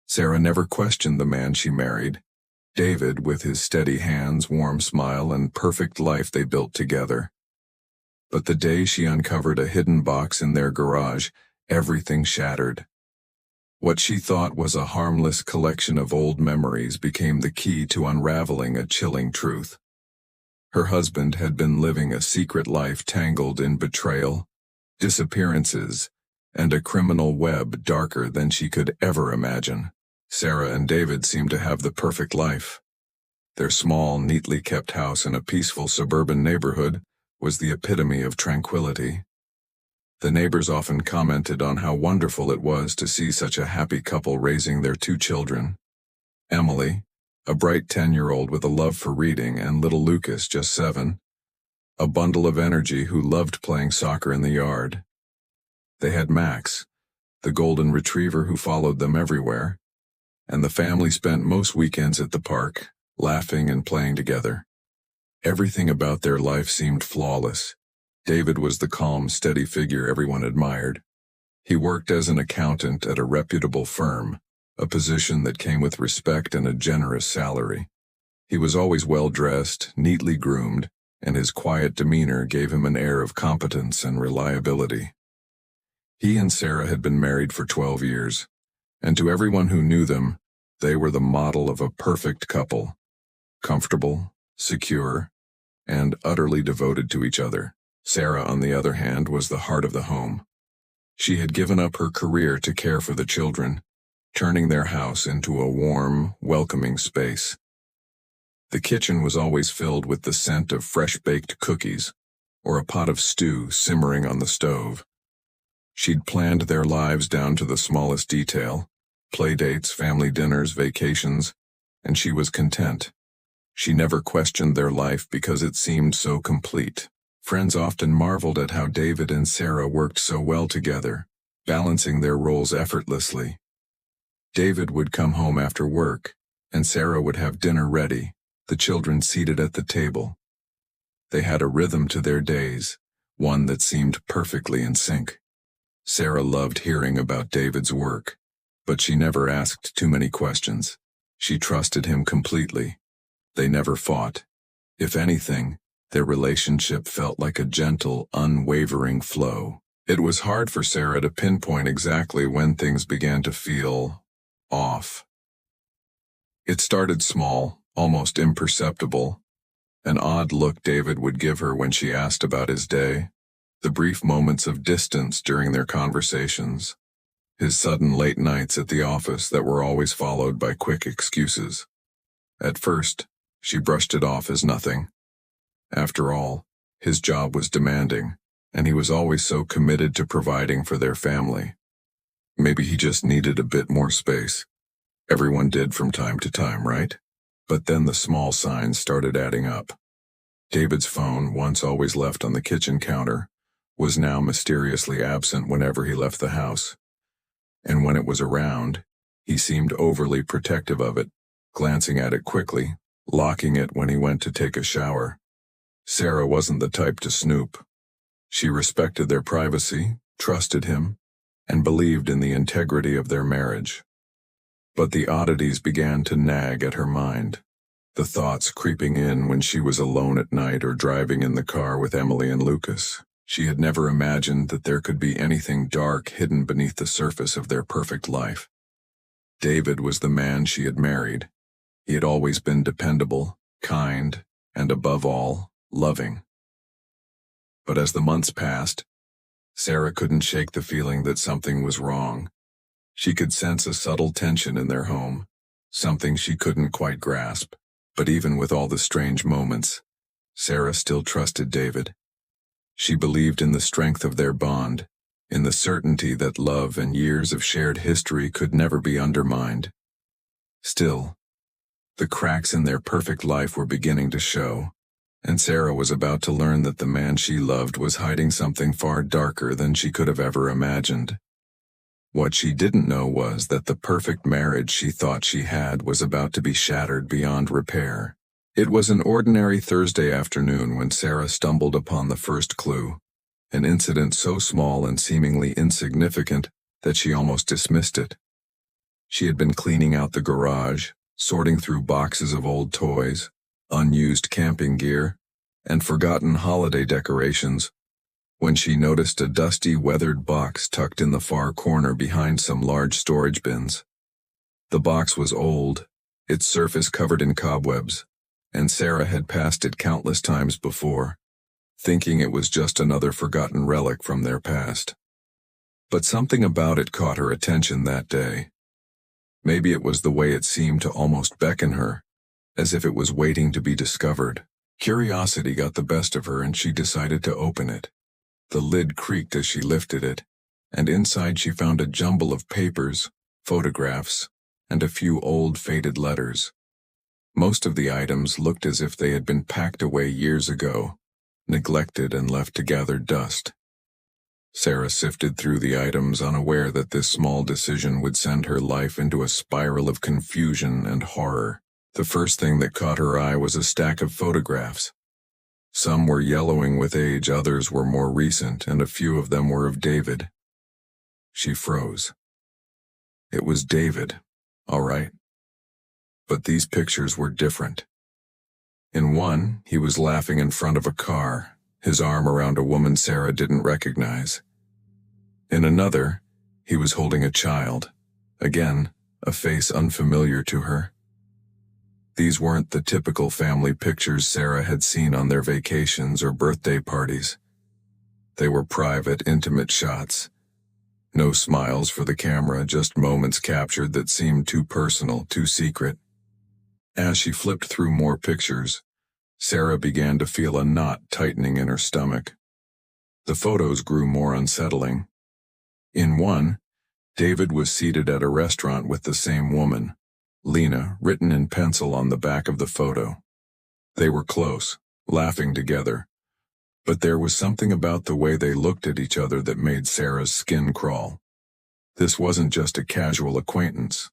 Sarah never questioned the man she married, David, with his steady hands, warm smile, and perfect life they built together. But the day she uncovered a hidden box in their garage, everything shattered. What she thought was a harmless collection of old memories became the key to unraveling a chilling truth. Her husband had been living a secret life tangled in betrayal, disappearances, and a criminal web darker than she could ever imagine. Sarah and David seemed to have the perfect life. Their small, neatly kept house in a peaceful suburban neighborhood was the epitome of tranquility. The neighbors often commented on how wonderful it was to see such a happy couple raising their two children. Emily, a bright 10-year-old with a love for reading, and little Lucas, just 7, a bundle of energy who loved playing soccer in the yard. They had Max, the golden retriever who followed them everywhere, and the family spent most weekends at the park, laughing and playing together. Everything about their life seemed flawless. David was the calm, steady figure everyone admired. He worked as an accountant at a reputable firm, a position that came with respect and a generous salary. He was always well-dressed, neatly groomed, and his quiet demeanor gave him an air of competence and reliability. He and Sarah had been married for 12 years, and to everyone who knew them, they were the model of a perfect couple, comfortable, secure, and utterly devoted to each other. Sarah, on the other hand, was the heart of the home. She had given up her career to care for the children, turning their house into a warm, welcoming space. The kitchen was always filled with the scent of fresh-baked cookies, or a pot of stew simmering on the stove. She'd planned their lives down to the smallest detail, playdates, family dinners, vacations, and she was content. She never questioned their life because it seemed so complete. Friends often marveled at how David and Sarah worked so well together, balancing their roles effortlessly. David would come home after work, and Sarah would have dinner ready, the children seated at the table. They had a rhythm to their days, one that seemed perfectly in sync. Sarah loved hearing about David's work, but she never asked too many questions. She trusted him completely. They never fought. If anything, their relationship felt like a gentle, unwavering flow. It was hard for Sarah to pinpoint exactly when things began to feel off. It started small, almost imperceptible. An odd look David would give her when she asked about his day, the brief moments of distance during their conversations, his sudden late nights at the office that were always followed by quick excuses. At first, she brushed it off as nothing. After all, his job was demanding, and he was always so committed to providing for their family. Maybe he just needed a bit more space. Everyone did from time to time, right? But then the small signs started adding up. David's phone, once always left on the kitchen counter, was now mysteriously absent whenever he left the house. And when it was around, he seemed overly protective of it, glancing at it quickly, locking it when he went to take a shower. Sarah wasn't the type to snoop. She respected their privacy, trusted him, and believed in the integrity of their marriage. But the oddities began to nag at her mind, the thoughts creeping in when she was alone at night or driving in the car with Emily and Lucas. She had never imagined that there could be anything dark hidden beneath the surface of their perfect life. David was the man she had married. He had always been dependable, kind, and above all, loving. But as the months passed, Sarah couldn't shake the feeling that something was wrong. She could sense a subtle tension in their home, something she couldn't quite grasp. But even with all the strange moments, Sarah still trusted David. She believed in the strength of their bond, in the certainty that love and years of shared history could never be undermined. Still, the cracks in their perfect life were beginning to show, and Sarah was about to learn that the man she loved was hiding something far darker than she could have ever imagined. What she didn't know was that the perfect marriage she thought she had was about to be shattered beyond repair. It was an ordinary Thursday afternoon when Sarah stumbled upon the first clue, an incident so small and seemingly insignificant that she almost dismissed it. She had been cleaning out the garage, sorting through boxes of old toys, unused camping gear, and forgotten holiday decorations, when she noticed a dusty, weathered box tucked in the far corner behind some large storage bins. The box was old, its surface covered in cobwebs, and Sarah had passed it countless times before, thinking it was just another forgotten relic from their past. But something about it caught her attention that day. Maybe it was the way it seemed to almost beckon her, as if it was waiting to be discovered. Curiosity got the best of her and she decided to open it. The lid creaked as she lifted it, and inside she found a jumble of papers, photographs, and a few old faded letters. Most of the items looked as if they had been packed away years ago, neglected and left to gather dust. Sarah sifted through the items, unaware that this small decision would send her life into a spiral of confusion and horror. The first thing that caught her eye was a stack of photographs. Some were yellowing with age, others were more recent, and a few of them were of David. She froze. It was David, all right. But these pictures were different. In one, he was laughing in front of a car, his arm around a woman Sarah didn't recognize. In another, he was holding a child, again, a face unfamiliar to her. These weren't the typical family pictures Sarah had seen on their vacations or birthday parties. They were private, intimate shots. No smiles for the camera, just moments captured that seemed too personal, too secret. As she flipped through more pictures, Sarah began to feel a knot tightening in her stomach. The photos grew more unsettling. In one, David was seated at a restaurant with the same woman, Lena, written in pencil on the back of the photo. They were close, laughing together, but there was something about the way they looked at each other that made Sarah's skin crawl. This wasn't just a casual acquaintance.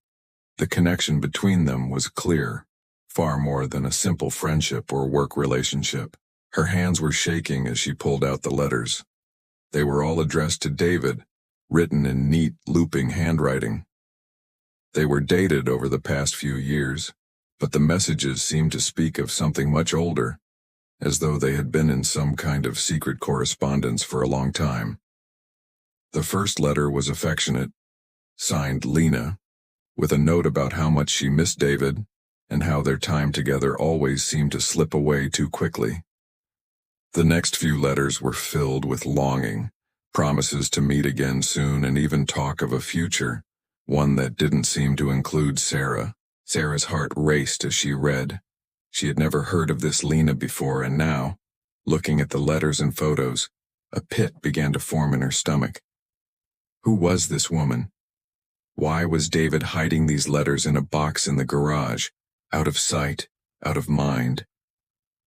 The connection between them was clear, far more than a simple friendship or work relationship. Her hands were shaking as she pulled out the letters. They were all addressed to David, written in neat, looping handwriting. They were dated over the past few years, but the messages seemed to speak of something much older, as though they had been in some kind of secret correspondence for a long time. The first letter was affectionate, signed Lena, with a note about how much she missed David and how their time together always seemed to slip away too quickly. The next few letters were filled with longing, promises to meet again soon, and even talk of a future, one that didn't seem to include Sarah. Sarah's heart raced as she read. She had never heard of this Lena before, and now, looking at the letters and photos, a pit began to form in her stomach. Who was this woman? Why was David hiding these letters in a box in the garage, out of sight, out of mind?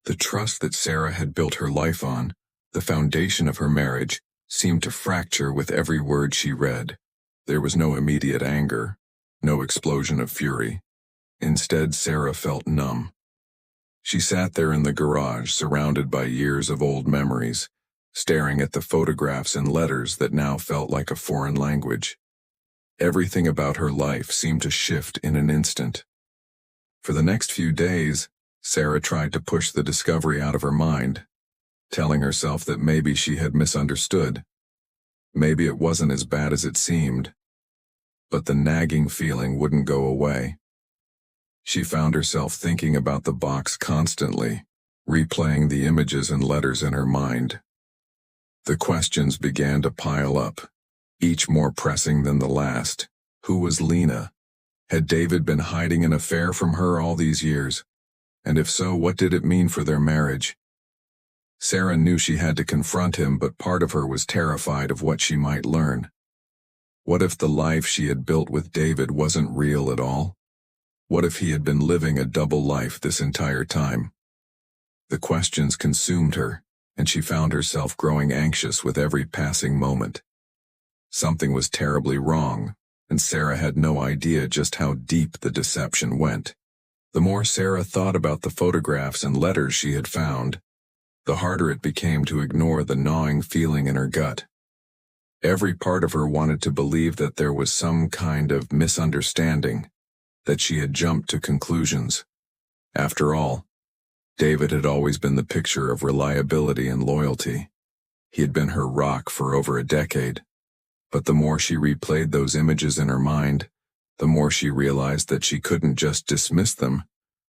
The trust that Sarah had built her life on, the foundation of her marriage, seemed to fracture with every word she read. There was no immediate anger, no explosion of fury. Instead, Sarah felt numb. She sat there in the garage, surrounded by years of old memories, staring at the photographs and letters that now felt like a foreign language. Everything about her life seemed to shift in an instant. For the next few days, Sarah tried to push the discovery out of her mind, telling herself that maybe she had misunderstood. Maybe it wasn't as bad as it seemed. But the nagging feeling wouldn't go away. She found herself thinking about the box constantly, replaying the images and letters in her mind. The questions began to pile up, each more pressing than the last. Who was Lena? Had David been hiding an affair from her all these years? And if so, what did it mean for their marriage? Sarah knew she had to confront him, but part of her was terrified of what she might learn. What if the life she had built with David wasn't real at all? What if he had been living a double life this entire time? The questions consumed her, and she found herself growing anxious with every passing moment. Something was terribly wrong, and Sarah had no idea just how deep the deception went. The more Sarah thought about the photographs and letters she had found, the harder it became to ignore the gnawing feeling in her gut. Every part of her wanted to believe that there was some kind of misunderstanding, that she had jumped to conclusions. After all, David had always been the picture of reliability and loyalty. He had been her rock for over a decade. But the more she replayed those images in her mind, the more she realized that she couldn't just dismiss them.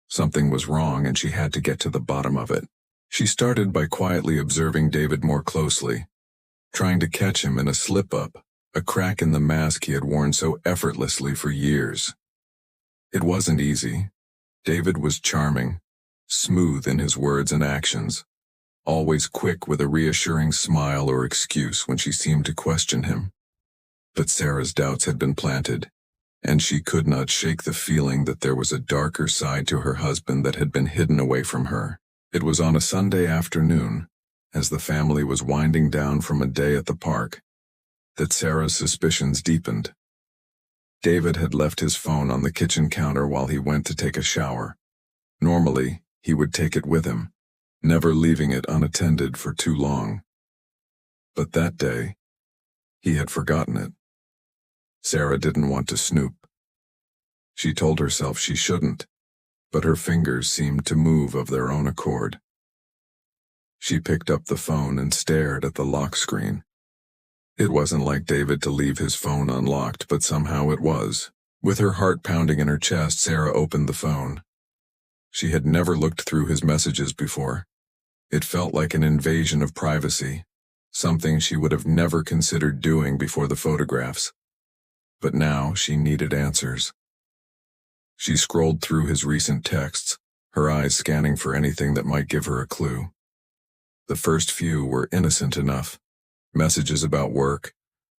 Something was wrong and she had to get to the bottom of it. She started by quietly observing David more closely, trying to catch him in a slip-up, a crack in the mask he had worn so effortlessly for years. It wasn't easy. David was charming, smooth in his words and actions, always quick with a reassuring smile or excuse when she seemed to question him. But Sarah's doubts had been planted, and she could not shake the feeling that there was a darker side to her husband that had been hidden away from her. It was on a Sunday afternoon, as the family was winding down from a day at the park, that Sarah's suspicions deepened. David had left his phone on the kitchen counter while he went to take a shower. Normally, he would take it with him, never leaving it unattended for too long. But that day, he had forgotten it. Sarah didn't want to snoop. She told herself she shouldn't, but her fingers seemed to move of their own accord. She picked up the phone and stared at the lock screen. It wasn't like David to leave his phone unlocked, but somehow it was. With her heart pounding in her chest, Sarah opened the phone. She had never looked through his messages before. It felt like an invasion of privacy, something she would have never considered doing before the photographs. But now she needed answers. She scrolled through his recent texts, her eyes scanning for anything that might give her a clue. The first few were innocent enough. Messages about work,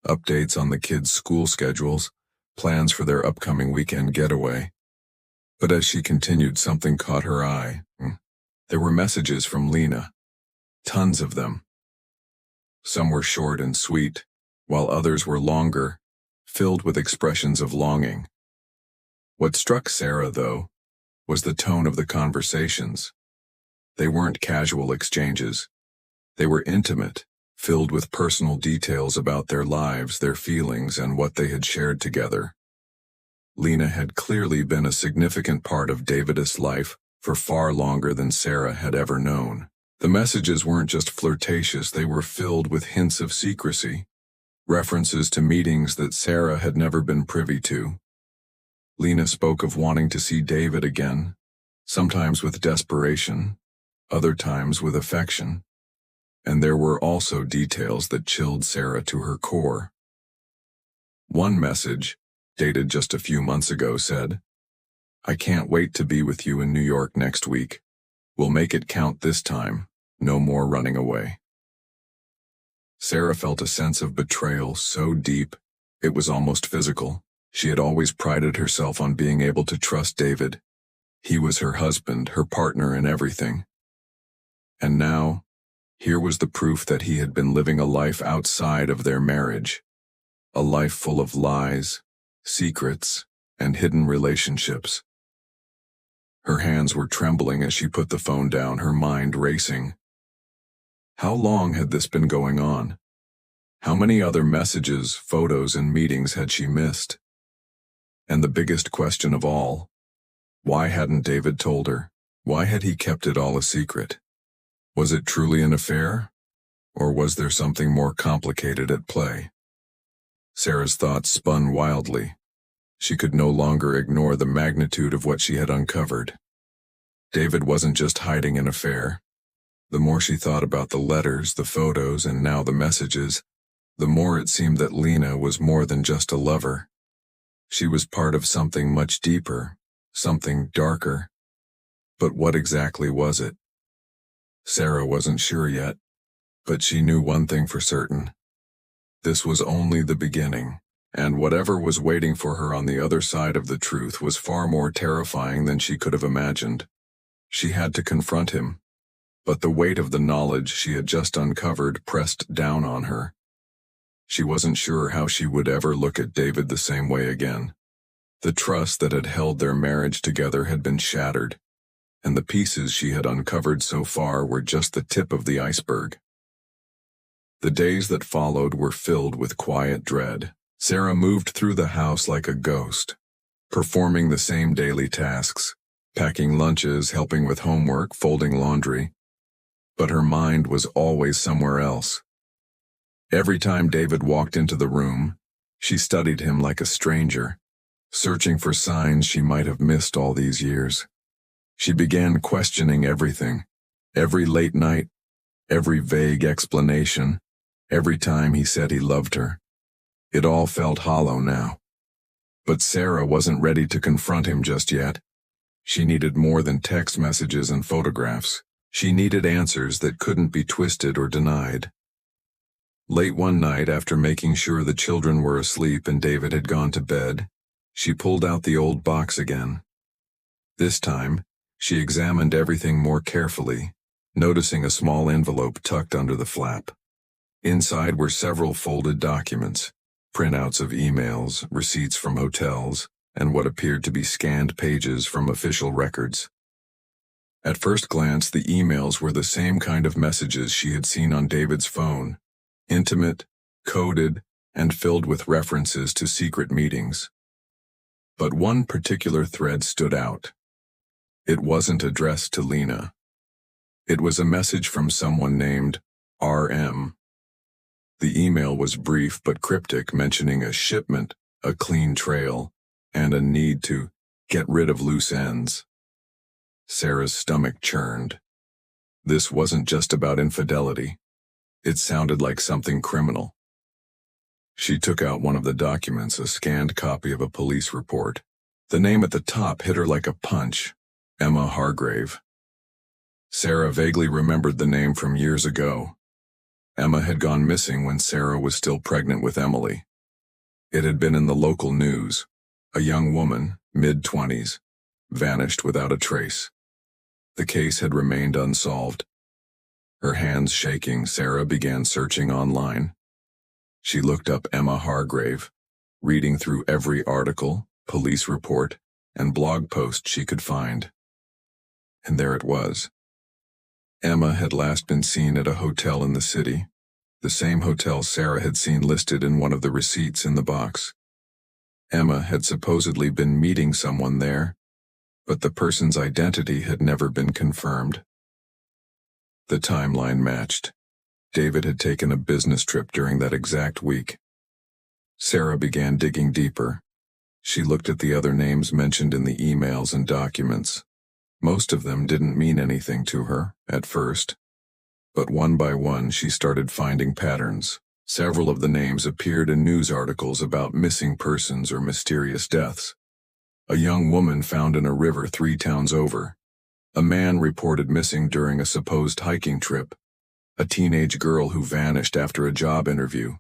updates on the kids' school schedules, plans for their upcoming weekend getaway. But as she continued, something caught her eye. There were messages from Lena. Tons of them. Some were short and sweet, while others were longer, filled with expressions of longing. What struck Sarah, though, was the tone of the conversations. They weren't casual exchanges. They were intimate, filled with personal details about their lives, their feelings, and what they had shared together. Lena had clearly been a significant part of David's life for far longer than Sarah had ever known. The messages weren't just flirtatious, they were filled with hints of secrecy, references to meetings that Sarah had never been privy to. Lena spoke of wanting to see David again, sometimes with desperation, other times with affection. And there were also details that chilled Sarah to her core. One message, dated just a few months ago, said, "I can't wait to be with you in New York next week. We'll make it count this time, no more running away." Sarah felt a sense of betrayal so deep, it was almost physical. She had always prided herself on being able to trust David. He was her husband, her partner in everything. And now, here was the proof that he had been living a life outside of their marriage, a life full of lies, secrets, and hidden relationships. Her hands were trembling as she put the phone down, her mind racing. How long had this been going on? How many other messages, photos, and meetings had she missed? And the biggest question of all, why hadn't David told her? Why had he kept it all a secret? Was it truly an affair? Or was there something more complicated at play? Sarah's thoughts spun wildly. She could no longer ignore the magnitude of what she had uncovered. David wasn't just hiding an affair. The more she thought about the letters, the photos, and now the messages, the more it seemed that Lena was more than just a lover. She was part of something much deeper, something darker. But what exactly was it? Sarah wasn't sure yet, but she knew one thing for certain. This was only the beginning, and whatever was waiting for her on the other side of the truth was far more terrifying than she could have imagined. She had to confront him, but the weight of the knowledge she had just uncovered pressed down on her. She wasn't sure how she would ever look at David the same way again. The trust that had held their marriage together had been shattered, and the pieces she had uncovered so far were just the tip of the iceberg. The days that followed were filled with quiet dread. Sarah moved through the house like a ghost, performing the same daily tasks, packing lunches, helping with homework, folding laundry. But her mind was always somewhere else. Every time David walked into the room, she studied him like a stranger, searching for signs she might have missed all these years. She began questioning everything, every late night, every vague explanation, every time he said he loved her. It all felt hollow now. But Sarah wasn't ready to confront him just yet. She needed more than text messages and photographs. She needed answers that couldn't be twisted or denied. Late one night, after making sure the children were asleep and David had gone to bed, she pulled out the old box again. This time, she examined everything more carefully, noticing a small envelope tucked under the flap. Inside were several folded documents, printouts of emails, receipts from hotels, and what appeared to be scanned pages from official records. At first glance, the emails were the same kind of messages she had seen on David's phone, intimate, coded, and filled with references to secret meetings. But one particular thread stood out. It wasn't addressed to Lena. It was a message from someone named RM. The email was brief but cryptic, mentioning a shipment, a clean trail, and a need to get rid of loose ends. Sarah's stomach churned. This wasn't just about infidelity. It sounded like something criminal. She took out one of the documents, a scanned copy of a police report. The name at the top hit her like a punch: Emma Hargrave. Sarah vaguely remembered the name from years ago. Emma had gone missing when Sarah was still pregnant with Emily. It had been in the local news. A young woman, mid-20s, vanished without a trace. The case had remained unsolved. Her hands shaking, Sarah began searching online. She looked up Emma Hargrave, reading through every article, police report, and blog post she could find. And there it was. Emma had last been seen at a hotel in the city, the same hotel Sarah had seen listed in one of the receipts in the box. Emma had supposedly been meeting someone there, but the person's identity had never been confirmed. The timeline matched. David had taken a business trip during that exact week. Sarah began digging deeper. She looked at the other names mentioned in the emails and documents. Most of them didn't mean anything to her at first, but one by one she started finding patterns. Several of the names appeared in news articles about missing persons or mysterious deaths. A young woman found in a river 3 towns over. A man reported missing during a supposed hiking trip. A teenage girl who vanished after a job interview.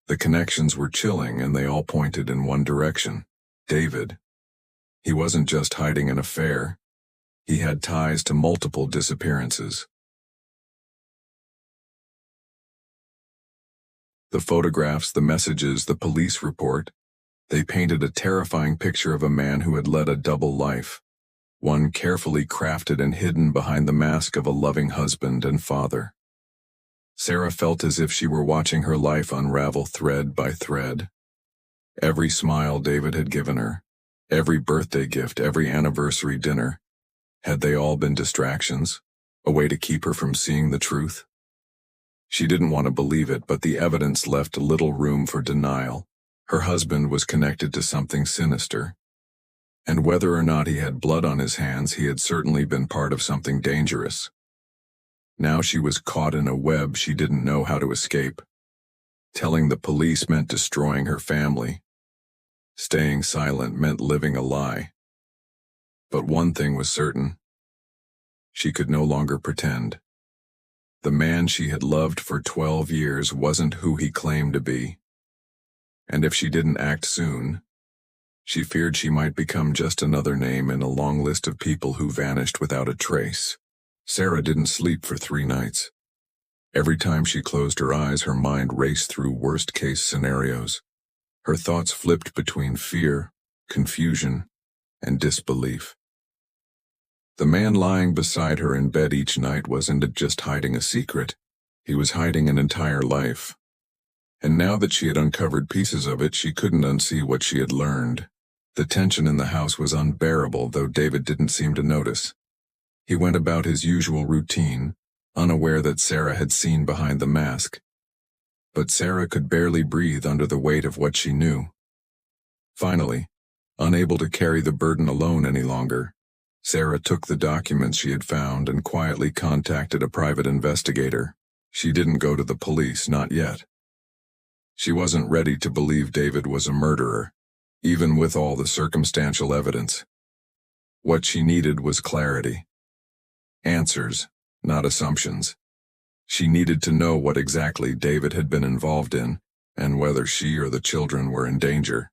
The connections were chilling, and they all pointed in one direction: David. He wasn't just hiding an affair. He had ties to multiple disappearances. The photographs, the messages, the police report, they painted a terrifying picture of a man who had led a double life, one carefully crafted and hidden behind the mask of a loving husband and father. Sarah felt as if she were watching her life unravel thread by thread. Every smile David had given her, every birthday gift, every anniversary dinner, had they all been distractions, a way to keep her from seeing the truth? She didn't want to believe it, but the evidence left little room for denial. Her husband was connected to something sinister. And whether or not he had blood on his hands, he had certainly been part of something dangerous. Now she was caught in a web she didn't know how to escape. Telling the police meant destroying her family. Staying silent meant living a lie. But one thing was certain. She could no longer pretend. The man she had loved for 12 years wasn't who he claimed to be. And if she didn't act soon, she feared she might become just another name in a long list of people who vanished without a trace. Sarah didn't sleep for 3 nights. Every time she closed her eyes, her mind raced through worst-case scenarios. Her thoughts flipped between fear, confusion, and disbelief. The man lying beside her in bed each night wasn't just hiding a secret. He was hiding an entire life. And now that she had uncovered pieces of it, she couldn't unsee what she had learned. The tension in the house was unbearable, though David didn't seem to notice. He went about his usual routine, unaware that Sarah had seen behind the mask. But Sarah could barely breathe under the weight of what she knew. Finally, unable to carry the burden alone any longer, Sarah took the documents she had found and quietly contacted a private investigator. She didn't go to the police, not yet. She wasn't ready to believe David was a murderer, even with all the circumstantial evidence. What she needed was clarity. Answers, not assumptions. She needed to know what exactly David had been involved in, and whether she or the children were in danger.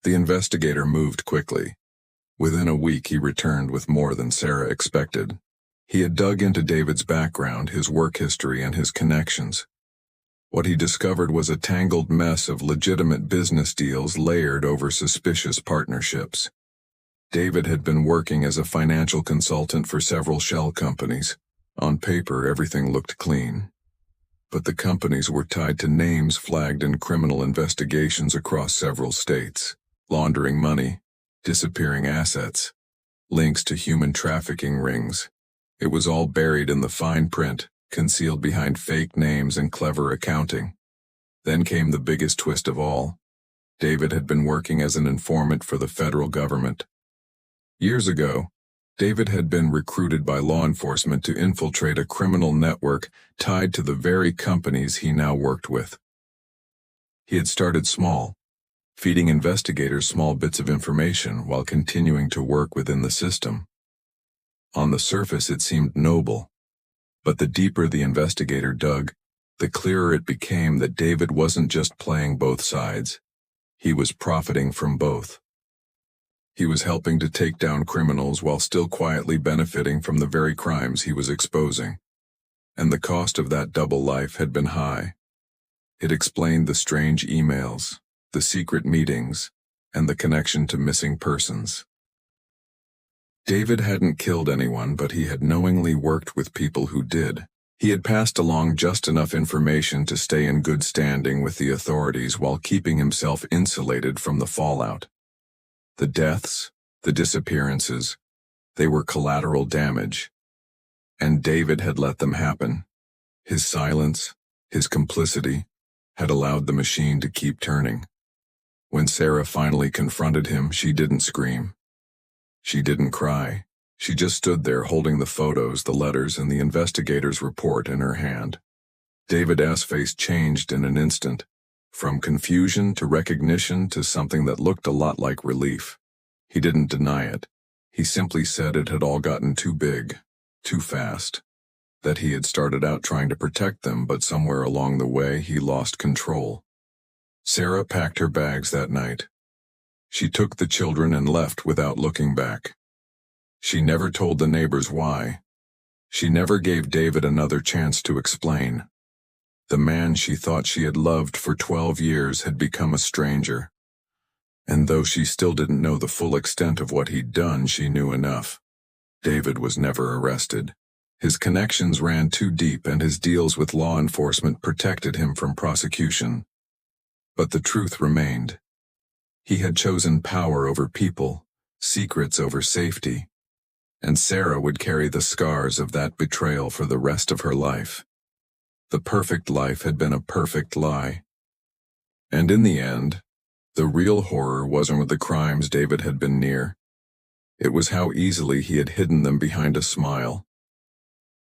The investigator moved quickly. Within a week he returned with more than Sarah expected. He had dug into David's background, his work history, and his connections. What he discovered was a tangled mess of legitimate business deals layered over suspicious partnerships. David had been working as a financial consultant for several shell companies. On paper, everything looked clean. But the companies were tied to names flagged in criminal investigations across several states: laundering money, disappearing assets, links to human trafficking rings. It was all buried in the fine print, concealed behind fake names and clever accounting. Then came the biggest twist of all. David had been working as an informant for the federal government. Years ago, David had been recruited by law enforcement to infiltrate a criminal network tied to the very companies he now worked with. He had started small, feeding investigators small bits of information while continuing to work within the system. On the surface it seemed noble, but the deeper the investigator dug, the clearer it became that David wasn't just playing both sides. He was profiting from both. He was helping to take down criminals while still quietly benefiting from the very crimes he was exposing. And the cost of that double life had been high. It explained the strange emails, the secret meetings, and the connection to missing persons. David hadn't killed anyone, but he had knowingly worked with people who did. He had passed along just enough information to stay in good standing with the authorities while keeping himself insulated from the fallout. The deaths, the disappearances, they were collateral damage. And David had let them happen. His silence, his complicity, had allowed the machine to keep turning. When Sarah finally confronted him, she didn't scream. She didn't cry. She just stood there holding the photos, the letters, and the investigator's report in her hand. David's face changed in an instant, from confusion to recognition to something that looked a lot like relief. He didn't deny it. He simply said it had all gotten too big, too fast. That he had started out trying to protect them, but somewhere along the way he lost control. Sarah packed her bags that night. She took the children and left without looking back. She never told the neighbors why. She never gave David another chance to explain. The man she thought she had loved for 12 years had become a stranger. And though she still didn't know the full extent of what he'd done, she knew enough. David was never arrested. His connections ran too deep and his deals with law enforcement protected him from prosecution. But the truth remained. He had chosen power over people, secrets over safety. And Sarah would carry the scars of that betrayal for the rest of her life. The perfect life had been a perfect lie. And in the end, the real horror wasn't the crimes David had been near. It was how easily he had hidden them behind a smile.